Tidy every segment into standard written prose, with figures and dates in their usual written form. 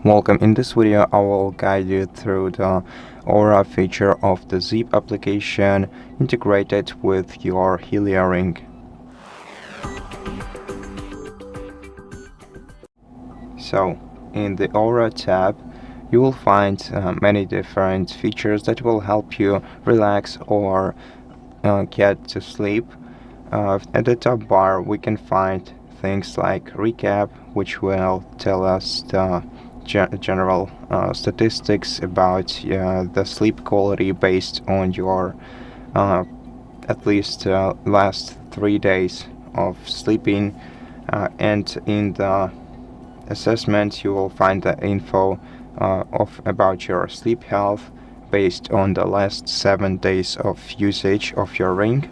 Welcome. In this video, I will guide you through the Aura feature of the Zepp application integrated with your Helio Ring. So, in the Aura tab, you will find many different features that will help you relax or get to sleep. At the top bar, we can find things like recap, which will tell us the general statistics about the sleep quality based on your at least last 3 days of sleeping, and in the assessment you will find the info about your sleep health based on the last 7 days of usage of your ring.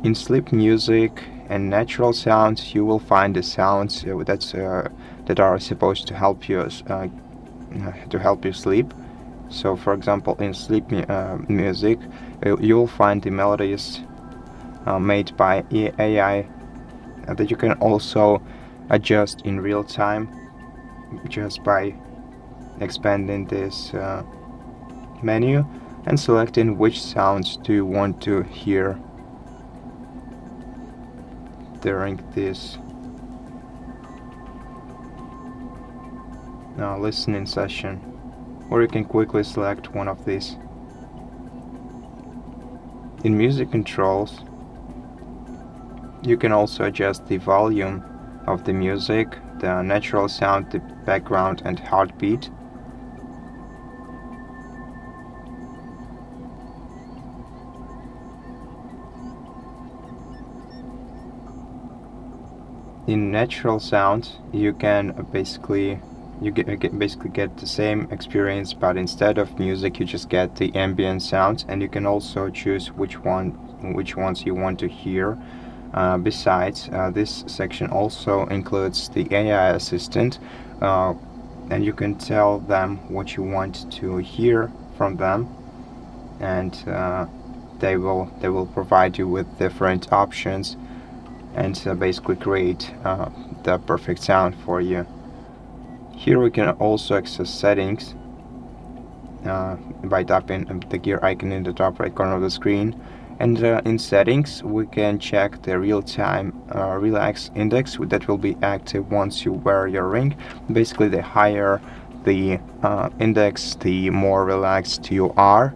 In sleep music and natural sounds, you will find the sounds that are supposed to help you sleep. So, for example, in sleep music, you will find the melodies made by AI that you can also adjust in real time just by expanding this menu and selecting which sounds do you want to hear during this listening session, or you can quickly select one of these. In music controls, you can also adjust the volume of the music, the natural sound, the background and heartbeat. In natural sound, you can basically get the same experience, but instead of music you just get the ambient sounds, and you can also choose which ones you want to hear. Besides, this section also includes the AI assistant, and you can tell them what you want to hear from them, and they will provide you with different options and basically create the perfect sound for you. Here we can also access settings by tapping the gear icon in the top right corner of the screen, and in settings we can check the real-time relax index that will be active once you wear your ring. Basically, the higher the index, the more relaxed you are.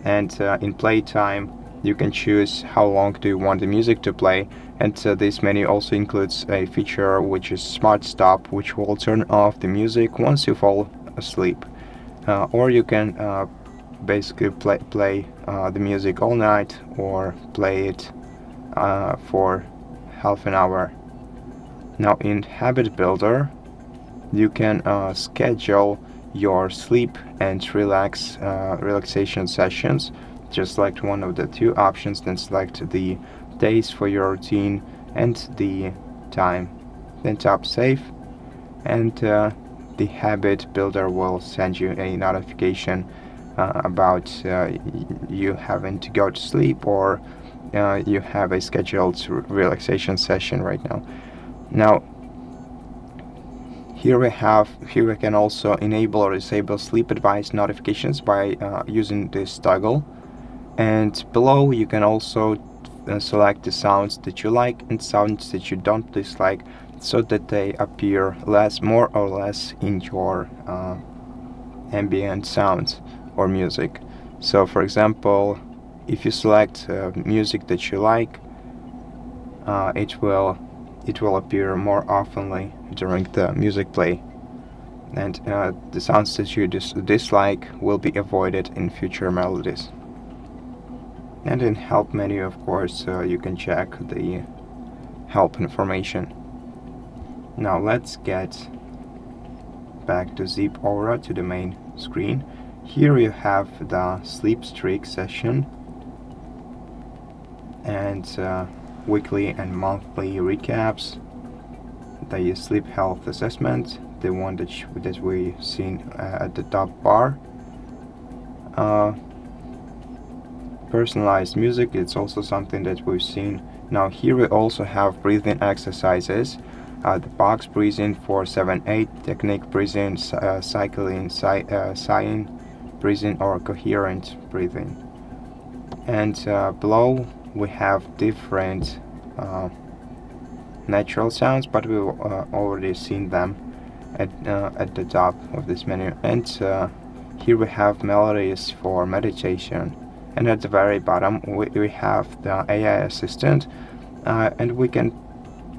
And in playtime, you can choose how long do you want the music to play, and this menu also includes a feature which is Smart Stop, which will turn off the music once you fall asleep. Or you can basically play the music all night, or play it for half an hour. Now in Habit Builder, you can schedule your sleep and relaxation sessions. Just select one of the two options, then select the days for your routine and the time. Then tap Save, and the Habit Builder will send you a notification about you having to go to sleep, or you have a scheduled relaxation session right now. Now, here we can also enable or disable sleep advice notifications by using this toggle. And below you can also select the sounds that you like and sounds that you don't dislike, so that they appear more or less in your ambient sounds or music. So, for example, if you select music that you like, it will appear more oftenly during the music play, and the sounds that you dislike will be avoided in future melodies. And in help menu, of course, you can check the help information. Now let's get back to Zepp Aura, to the main screen. Here you have the sleep streak session and weekly and monthly recaps, the sleep health assessment, the one that we've seen at the top bar. Personalized music, it's also something that we've seen. Now here we also have breathing exercises. the box breathing 478, technique breathing, cycling, sighing breathing, or coherent breathing. And below we have different natural sounds, but we've already seen them at the top of this menu. And here we have melodies for meditation, and at the very bottom we have the AI assistant, and we can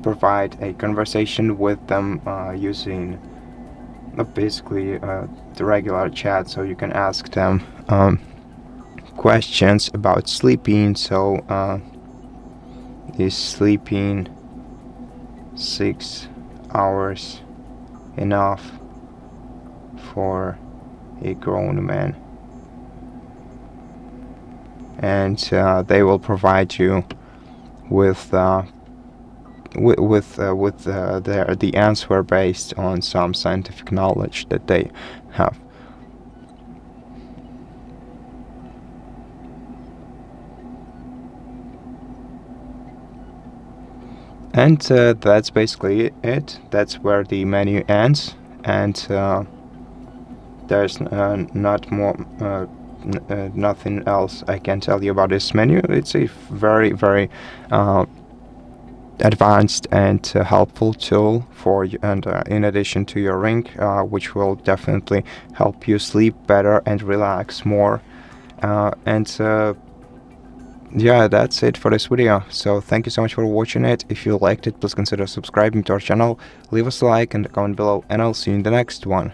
provide a conversation with them using basically the regular chat. So you can ask them questions about sleeping. So is sleeping 6 hours enough for a grown man? And they will provide you with the answer based on some scientific knowledge that they have. And that's basically it. That's where the menu ends, and there's nothing else I can tell you about this menu. It's a very, very advanced and helpful tool for you, and in addition to your ring, which will definitely help you sleep better and relax more. Yeah, that's it for this video. So thank you so much for watching it. If you liked it, please consider subscribing to our channel, leave us a like and a comment below, and I'll see you in the next one.